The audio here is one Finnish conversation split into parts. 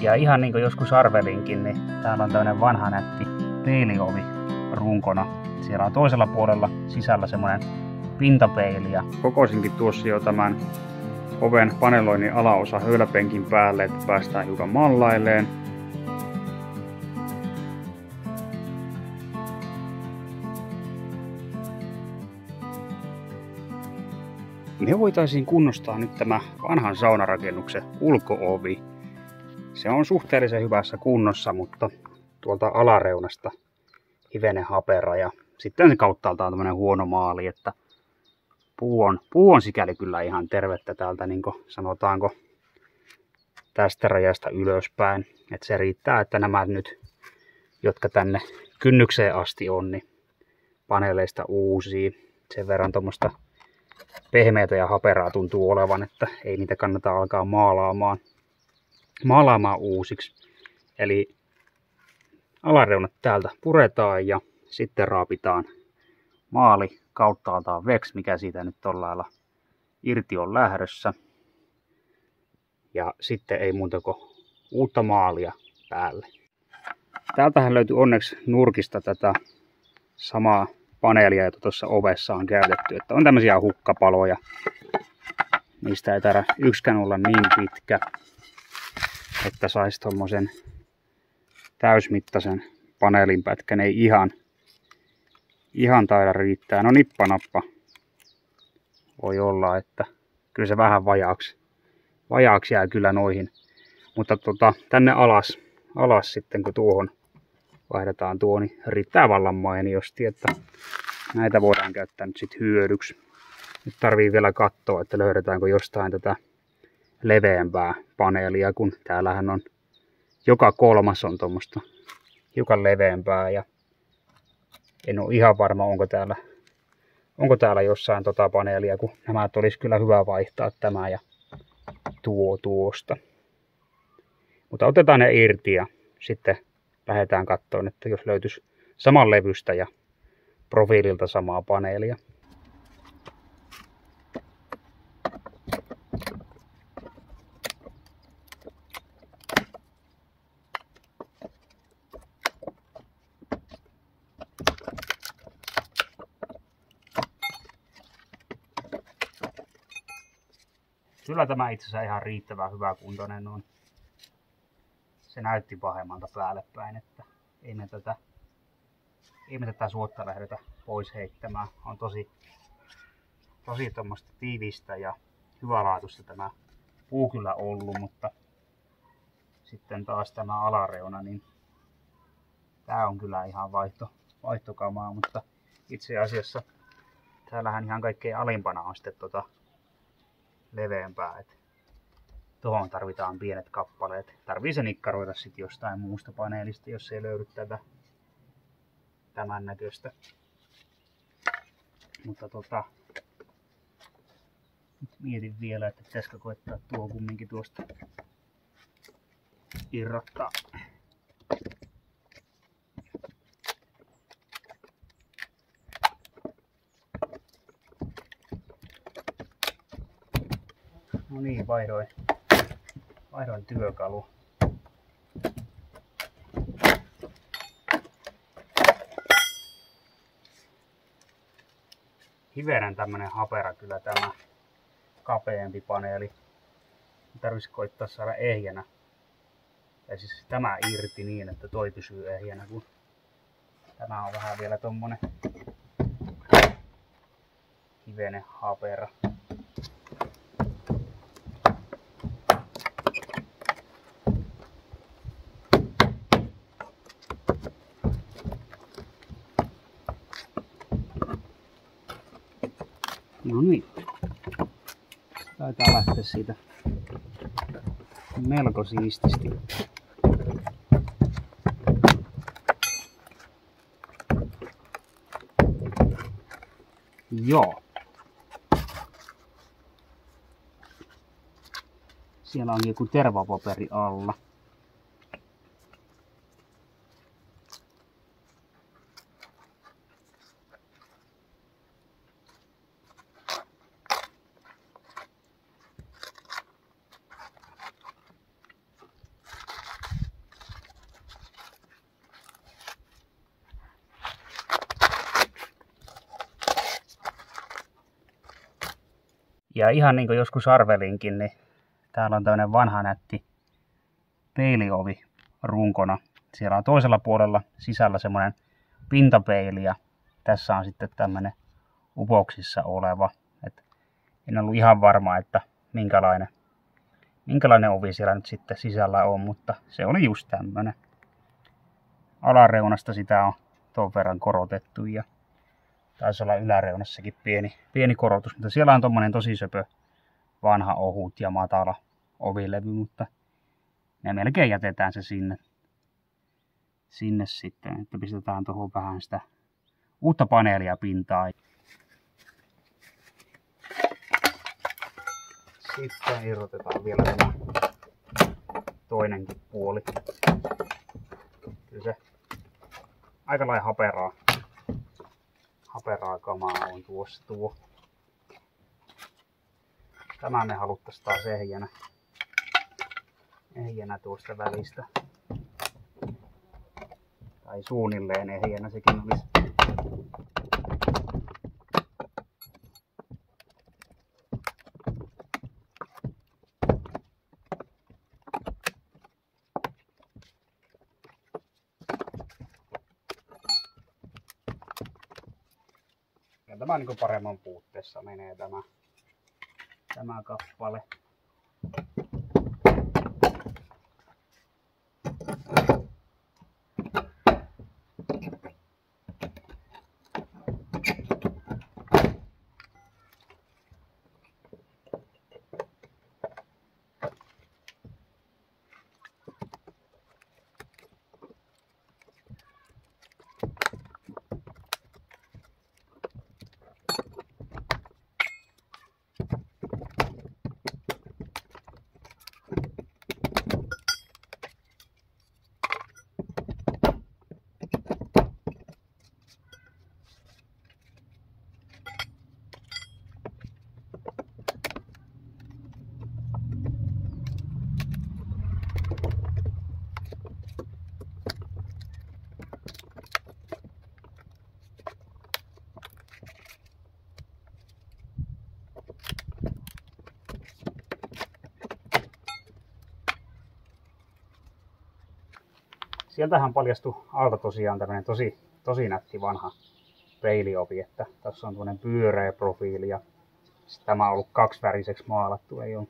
Ja ihan niin kuin joskus arvelinkin, niin täällä on tämmönen vanha nätti peiliovi runkona. Siellä on toisella puolella sisällä semmoinen pintapeili. Ja kokoisinkin tuossa jo tämän oven paneloinnin alaosa höyläpenkin päälle, että päästään hiukan mallailleen. Me voitaisiin kunnostaa nyt tämä vanhan saunarakennuksen ulko-ovi. Se on suhteellisen hyvässä kunnossa, mutta tuolta alareunasta hivenen hapera ja sitten se kauttaaltaan tämmönen huono maali, että puu on sikäli kyllä ihan tervettä täältä, niin kuin sanotaanko tästä rajasta ylöspäin. Että se riittää, että nämä nyt, jotka tänne kynnykseen asti on, niin paneeleista uusii. Sen verran tuommoista pehmeätä ja haperaa tuntuu olevan, että ei niitä kannata alkaa maalaamaan uusiksi. Eli alareunat täältä puretaan ja sitten raapitaan maali kauttaaltaan veksi, mikä siitä nyt tuolla lailla irti on lähdössä. Ja sitten ei muuta kuin uutta maalia päälle. Täältähän löytyy onneksi nurkista tätä samaa paneelia, jota tuossa ovessa on käytetty. Että on tämmöisiä hukkapaloja. Niistä ei tarvitse yksikään olla niin pitkä, että saisi tommosen täysmittaisen paneelinpätkän. Ei ihan taida riittää. No nippanappa voi olla, että kyllä se vähän vajaaksi jää kyllä noihin. Mutta tänne alas sitten kun tuohon vaihdetaan tuo, niin riittää vallan mainiosti, että näitä voidaan käyttää nyt sitten hyödyksi. Nyt tarvii vielä katsoa, että löydetäänkö jostain tätä leveämpää paneelia, kun täällähän on joka kolmas on tuommoista hiukan leveämpää ja en ole ihan varma, onko täällä jossain paneelia, kun nämä olisi kyllä hyvä vaihtaa tämä ja tuosta. Mutta otetaan ne irti ja sitten lähdetään katsomaan, että jos löytyisi saman levystä ja profiililta samaa paneelia. Kyllä tämä itse asiassa ihan riittävän hyvä kuntoinen on. Se näytti pahemmalta päälle päin, että ei me tätä suotta lähdetä pois heittämään. On tosi tommoista tiivistä ja hyvälaatuista tämä puu kyllä ollut, mutta sitten taas tämä alareuna, niin tää on kyllä ihan vaihtokamaa, mutta itse asiassa täällähän ihan kaikkein alimpana on sitten leveämpää. Tuohon tarvitaan pienet kappaleet. Tarvii se nikkaroida sitten jostain muusta paneelista, jos ei löydy tätä tämän näköistä. Mutta nyt mietin vielä, että pitäisikö koettaa tuo kumminkin tuosta irrottaa. No niin, vaihdoin työkalu. Hivenen tämmönen hapera kyllä tämä kapeampi paneeli. Tarvitsisi koittaa saada ehjänä. Ja siis tämä irti niin, että toi pysyy ehjänä, kun tämä on vähän vielä tommonen hivenen hapera. No niin, taitaa lähteä siitä melko siististi. Joo. Siellä on joku tervapaperi alla. Ja ihan niin kuin joskus arvelinkin, niin täällä on tämmöinen vanha nätti peiliovi runkona. Siellä on toisella puolella sisällä semmoinen pintapeili ja tässä on sitten tämmöinen upoksissa oleva. Et en ollut ihan varma, että minkälainen ovi siellä nyt sitten sisällä on, mutta se oli just tämmöinen. Alareunasta sitä on tuon verran korotettu ja taisi olla yläreunassakin pieni korotus, mutta siellä on tommonen tosi söpö vanha ohut ja matala ovilevy, mutta ne melkein jätetään se sinne sitten, että pistetään tuohon vähän sitä uutta paneelia pintaan. Sitten irrotetaan vielä tämä toinenkin puoli. Kyllä se aika lailla haperaa kamaa on tuossa tuo. Tämä me haluttaisiin taas ehjänä tuosta välistä. Tai suunnilleen ehjänä sekin olisi. Ja tämä niin kuin paremman puutteessa menee tämä kappale. Sieltähän paljastui alta tosiaan tämmöinen tosi nätti vanha peiliovi, että tässä on tuollainen pyöreä profiili ja tämä on ollut kaksiväriseksi maalattu, ei ole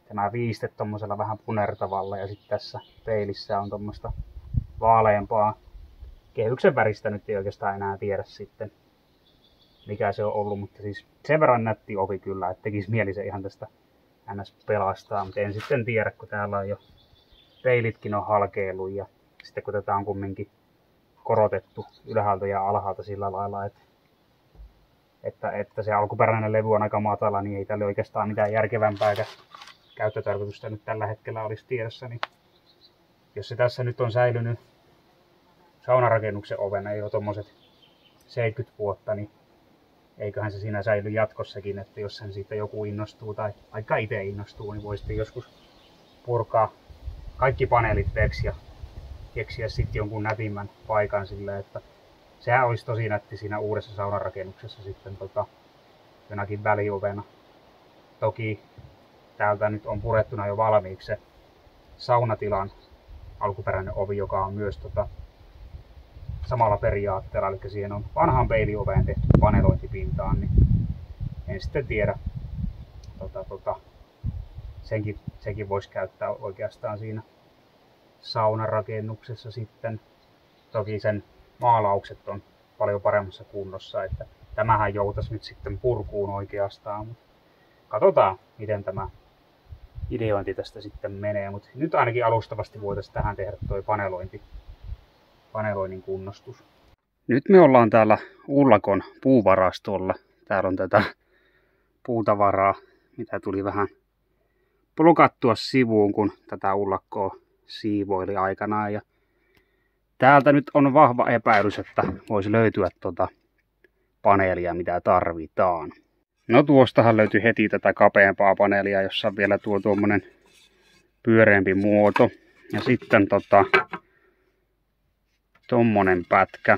tämä viiste tommosella vähän punertavalla ja sitten tässä peilissä on tommoista vaaleampaa kehyksen väristä, nyt ei oikeastaan enää tiedä sitten mikä se on ollut, mutta siis sen verran nätti ovi kyllä, että tekisi mieli se ihan tästä ns pelastaa, mutta en sitten tiedä, kun täällä on jo peilitkin on halkeillut ja sitten kun tätä on kumminkin korotettu ylhäältä ja alhaalta sillä lailla, että se alkuperäinen levy on aika matala, niin ei tälle oikeastaan mitään järkevämpää eikä käyttötarkoitusta nyt tällä hetkellä olisi tiedossa. Niin jos se tässä nyt on säilynyt saunarakennuksen ovena jo tommoset 70 vuotta, niin eiköhän se siinä säily jatkossakin, että jos sen siitä joku innostuu tai vaikka itse innostuu, niin voi sitten joskus purkaa kaikki paneelit veksi ja keksiä sitten jonkun nätimmän paikan sille, että sehän olisi tosi nätti siinä uudessa saunarakennuksessa sitten jonakin väliovena. Toki täältä nyt on purettuna jo valmiiksi se saunatilan alkuperäinen ovi, joka on myös samalla periaatteella, eli siihen on vanhaan peilioveen tehty panelointipintaan, niin en sitten tiedä, senkin voisi käyttää oikeastaan siinä saunarakennuksessa sitten. Toki sen maalaukset on paljon paremmassa kunnossa, että tämähän joutaisi nyt sitten purkuun oikeastaan, mutta katsotaan miten tämä ideointi tästä sitten menee, mutta nyt ainakin alustavasti voitaisiin tähän tehdä toi paneloinnin kunnostus. Nyt me ollaan täällä Ullakon puuvarastolla. Täällä on tätä puutavaraa, mitä tuli vähän blokattua sivuun, kun tätä Ullakkoa siivoili aikanaan. Ja täältä nyt on vahva epäilys, että voisi löytyä paneelia, mitä tarvitaan. No tuostahan löytyi heti tätä kapeampaa paneelia, jossa on vielä tuommoinen pyöreämpi muoto. Ja sitten tommonen pätkä.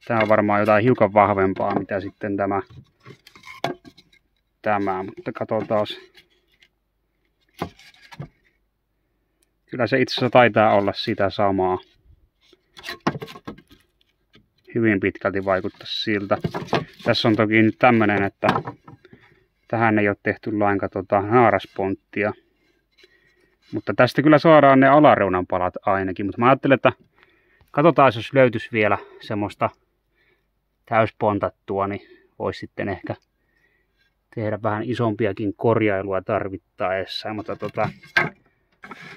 Tää on varmaan jotain hiukan vahvempaa, mitä sitten tämä, mutta katsotaan. Kyllä se itse asiassa taitaa olla sitä samaa. Hyvin pitkälti vaikuttaisi siltä. Tässä on toki nyt tämmönen, että tähän ei ole tehty lainkaan naarasponttia. Mutta tästä kyllä saadaan ne alareunan palat ainakin. Mutta mä ajattelin, että katsotaan, jos löytyisi vielä semmoista täyspontattua, niin voisi sitten ehkä tehdä vähän isompiakin korjailua tarvittaessa. Mutta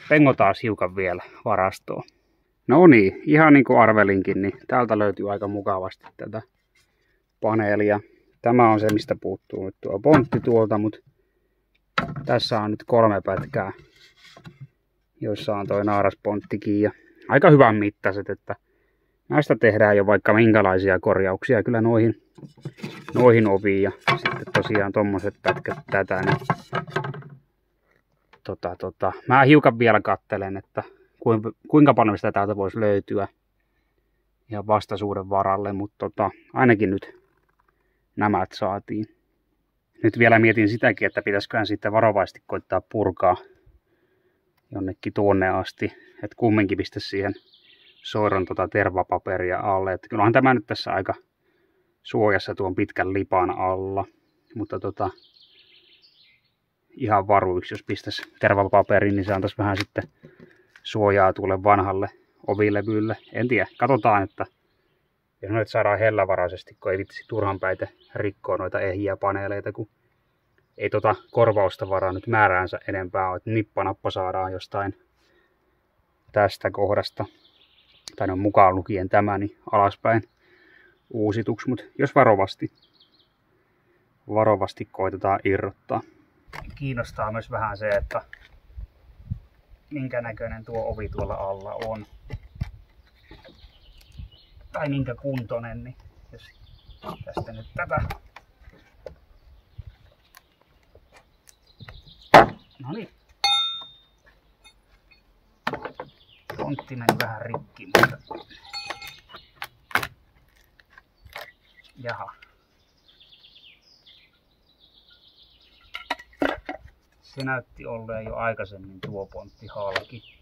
pengotaan hiukan vielä varastoon. No niin, ihan niin kuin arvelinkin, niin täältä löytyy aika mukavasti tätä paneelia. Tämä on se, mistä puuttuu nyt tuo pontti tuolta, mutta tässä on nyt 3 pätkää, joissa on toi naarasponttikin. Ja aika hyvän mittaiset, että näistä tehdään jo vaikka minkälaisia korjauksia kyllä noihin oviin. Ja sitten tosiaan tommoset pätkät tätä. Niin mä hiukan vielä katselen, että kuinka paljon sitä täältä voisi löytyä ihan vastaisuuden varalle, mutta ainakin nyt nämä saatiin. Nyt vielä mietin sitäkin, että pitäisiköhän sitten varovaisesti koittaa purkaa jonnekin tuonne asti, että kumminkin pistä siihen soiron tervapaperia alle. Että kyllähän tämä nyt tässä aika suojassa tuon pitkän lipan alla, mutta ihan varuiksi, jos pistäisi tervapaperin, niin se antaisi vähän sitten suojaa tuolle vanhalle ovilevylle. En tiedä, katsotaan, että jos noita saadaan hellävaraisesti, kun ei vittisi turhan päite rikkoa noita ehjiä paneeleita, kun ei korvausta varaa nyt määräänsä enempää ole, että nippanappa saadaan jostain tästä kohdasta, tai no mukaan lukien tämä, niin alaspäin uusituksi, mutta jos varovasti koitetaan irrottaa. Kiinnostaa myös vähän se, että minkä näköinen tuo ovi tuolla alla on. Tai minkä kuntoinen, niin jos tästä nyt tätä. No niin. Pontti meni vähän rikki, mutta jaha. Se näytti olleen jo aikaisemmin tuo pontti halki.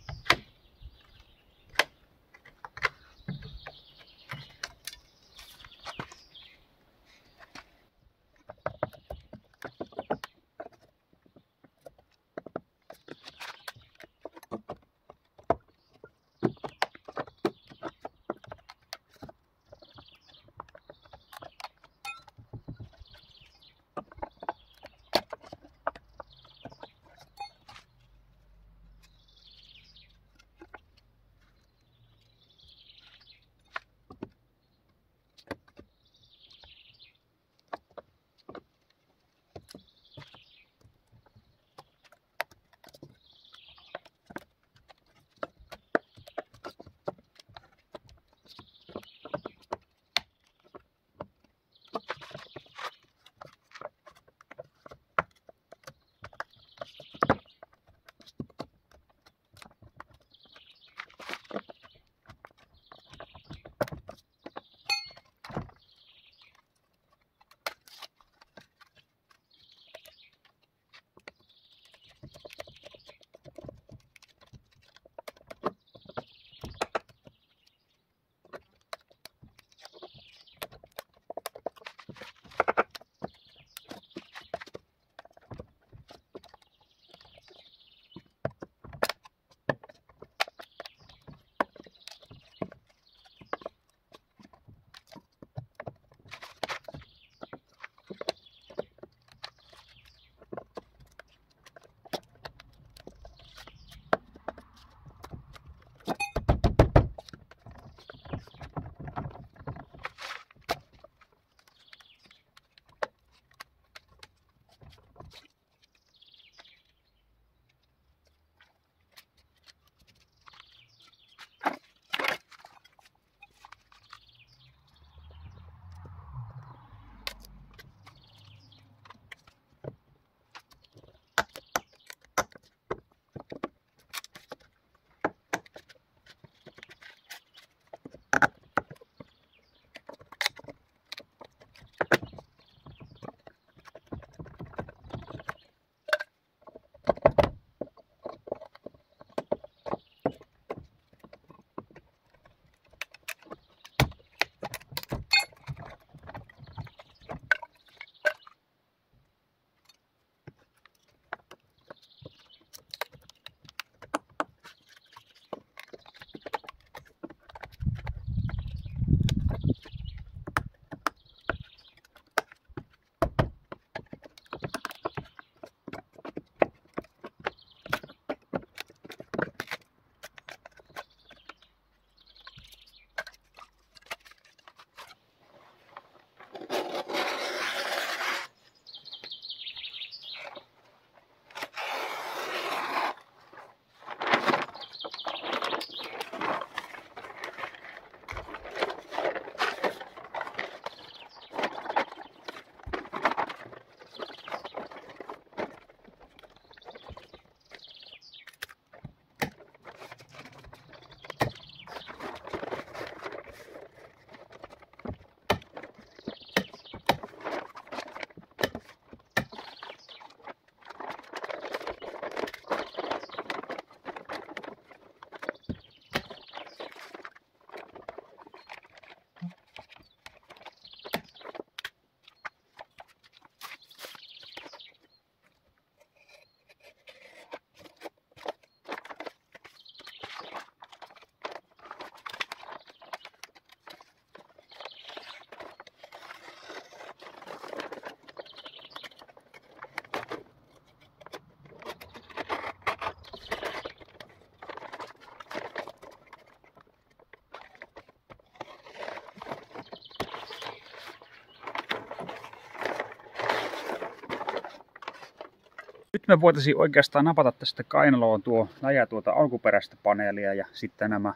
Nyt me voitaisiin oikeastaan napata tästä kainaloon tuo läjä tuota alkuperäistä paneelia ja sitten nämä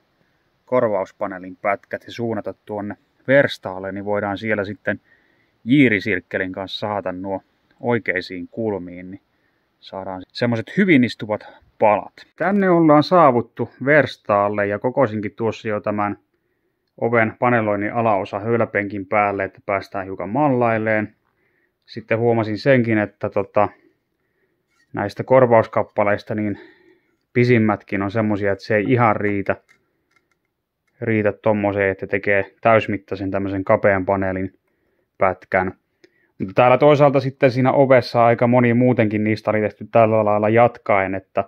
korvauspaneelin pätkät ja suunnata tuonne verstaalle, niin voidaan siellä sitten jiirisirkkelin kanssa saada nuo oikeisiin kulmiin, niin saadaan semmoiset hyvin istuvat palat. Tänne ollaan saavuttu verstaalle ja kokosinkin tuossa jo tämän oven paneloinnin alaosa höyläpenkin päälle, että päästään hiukan mallailleen. Sitten huomasin senkin, että näistä korvauskappaleista niin pisimmätkin on semmosia, että se ei ihan riitä tommoseen, että tekee täysmittaisen tämmöisen kapean paneelin pätkän. Mutta täällä toisaalta sitten siinä ovessa aika moni muutenkin niistä oli tehty tällä lailla jatkaen, että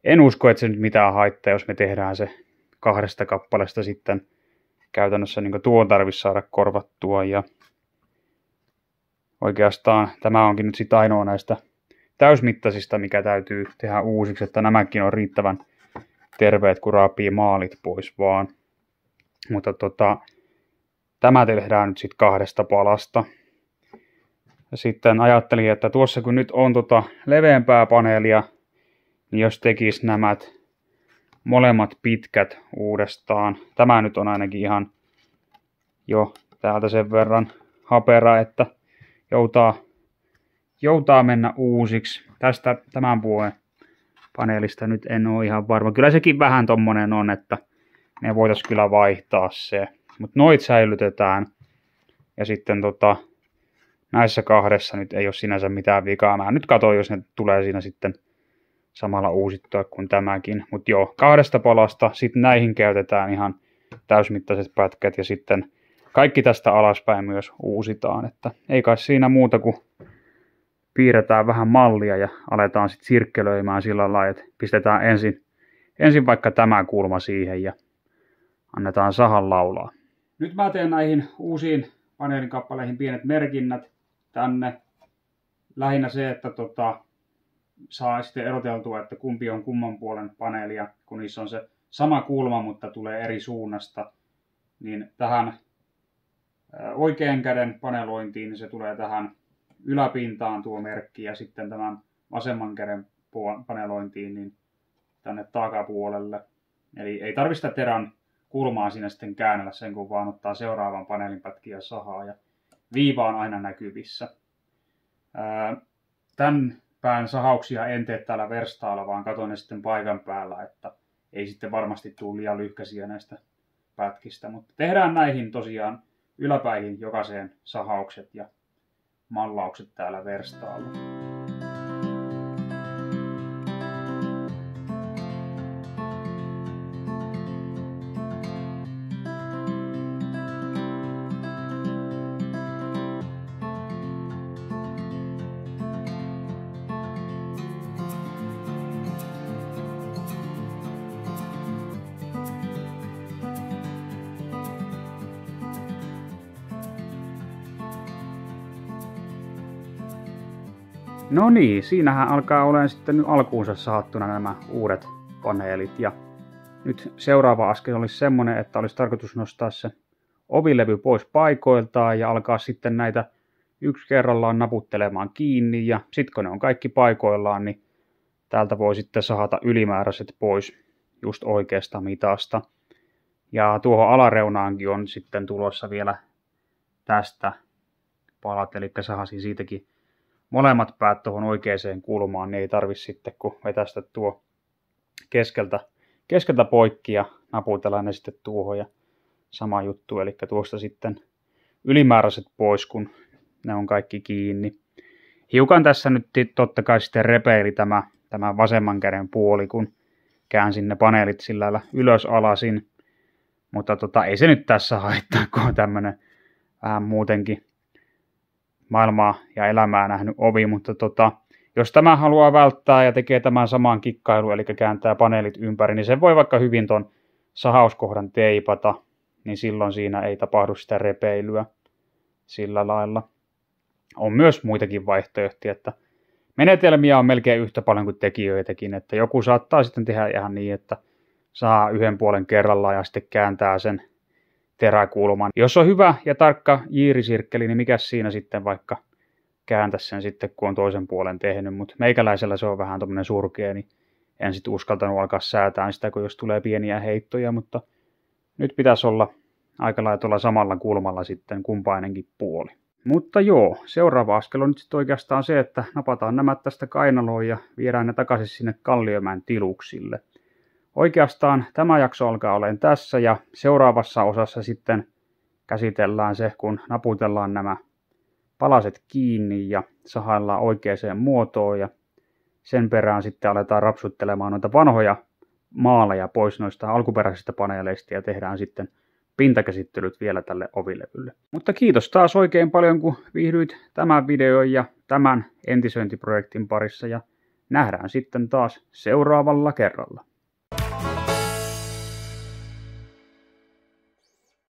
en usko, että se nyt mitään haittaa, jos me tehdään se 2 kappaleesta sitten käytännössä niin tuo tarvitsisi saada korvattua. Ja oikeastaan tämä onkin nyt sitten ainoa näistä täysmittaisista, mikä täytyy tehdä uusiksi, että nämäkin on riittävän terveet, kun raapii maalit pois vaan. Mutta tämä tehdään nyt sitten 2 palasta. Ja sitten ajattelin, että tuossa kun nyt on leveämpää paneelia, niin jos tekisi nämä molemmat pitkät uudestaan. Tämä nyt on ainakin ihan jo täältä sen verran hapera, että joutaa mennä uusiksi. Tästä tämän puolen paneelista nyt en ole ihan varma. Kyllä sekin vähän tommonen on, että me voitaisiin kyllä vaihtaa se. Mutta noit säilytetään. Ja sitten näissä 2 nyt ei ole sinänsä mitään vikaa. Mä nyt katson, jos ne tulee siinä sitten samalla uusittua kuin tämäkin. Mutta joo, 2 palasta. Sitten näihin käytetään ihan täysmittaiset pätkät ja sitten kaikki tästä alaspäin myös uusitaan. Että ei kai siinä muuta kuin piirretään vähän mallia ja aletaan sitten sirkkelöimään sillä lailla, että pistetään ensin vaikka tämä kulma siihen ja annetaan sahan laulaa. Nyt mä teen näihin uusiin paneelin kappaleihin pienet merkinnät tänne. Lähinnä se, että saa sitten eroteltua, että kumpi on kumman puolen paneelia, kun niissä on se sama kulma, mutta tulee eri suunnasta. Niin tähän oikean käden panelointiin, niin se tulee tähän yläpintaan tuo merkki ja sitten tämän vasemman käden panelointiin niin tänne takapuolelle. Eli ei tarvitse sitä terän kulmaa siinä sitten käännellä sen, kun vaan ottaa seuraavan paneelin pätkiä sahaa ja viiva on aina näkyvissä. Tämän pään sahauksia en tee täällä verstaalla, vaan katon ne sitten paikan päällä, että ei sitten varmasti tule liian lyhkäisiä näistä pätkistä. Mutta tehdään näihin tosiaan yläpäihin jokaiseen sahaukset ja mallaukset täällä verstaalla. No niin, siinähän alkaa olemaan sitten nyt alkuunsa sahattuna nämä uudet paneelit. Ja nyt seuraava askel olisi semmoinen, että olisi tarkoitus nostaa se ovilevy pois paikoiltaan ja alkaa sitten näitä yksi kerrallaan naputtelemaan kiinni. Ja sitten kun ne on kaikki paikoillaan, niin täältä voi sitten sahata ylimääräiset pois just oikeasta mitasta. Ja tuohon alareunaankin on sitten tulossa vielä tästä palat, eli sahasin siitäkin molemmat päät tuohon oikeaan kulmaan, niin ei tarvitse sitten kun vetästä tuo keskeltä poikki ja naputella ne sitten tuohon ja sama juttu, eli tuosta sitten ylimääräiset pois, kun ne on kaikki kiinni. Hiukan tässä nyt totta kai sitten repeili tämä vasemman käden puoli, kun käänsin ne paneelit sillä lailla ylös alasin, mutta ei se nyt tässä haittaa, kun on tämmöinen vähän muutenkin maailmaa ja elämää nähnyt ovi, mutta jos tämä haluaa välttää ja tekee tämän saman kikkailun, eli kääntää paneelit ympäri, niin se voi vaikka hyvin ton sahauskohdan teipata, niin silloin siinä ei tapahdu sitä repeilyä sillä lailla. On myös muitakin vaihtoehtoja, että menetelmiä on melkein yhtä paljon kuin tekijöitäkin, että joku saattaa sitten tehdä ihan niin, että saa yhden puolen kerrallaan ja sitten kääntää sen teräkulman. Jos on hyvä ja tarkka jiirisirkkeli, niin mikäs siinä sitten vaikka kääntä sen sitten, kun on toisen puolen tehnyt, mutta meikäläisellä se on vähän tommonen surkea, niin en sitten uskaltanut alkaa säätää sitä, kun jos tulee pieniä heittoja, mutta nyt pitäisi olla aika lailla tuolla samalla kulmalla sitten kumpainenkin puoli. Mutta joo, seuraava askel on nyt sitten oikeastaan se, että napataan nämä tästä kainaloon ja viedään ne takaisin sinne Kalliomäen tiluksille. Oikeastaan tämä jakso alkaa olemaan tässä ja seuraavassa osassa sitten käsitellään se, kun naputellaan nämä palaset kiinni ja sahaillaan oikeaan muotoon ja sen perään sitten aletaan rapsuttelemaan noita vanhoja maaleja pois noista alkuperäisistä paneeleista ja tehdään sitten pintakäsittelyt vielä tälle ovilevylle. Mutta kiitos taas oikein paljon, kun viihdyit tämän videon ja tämän entisöintiprojektin parissa ja nähdään sitten taas seuraavalla kerralla.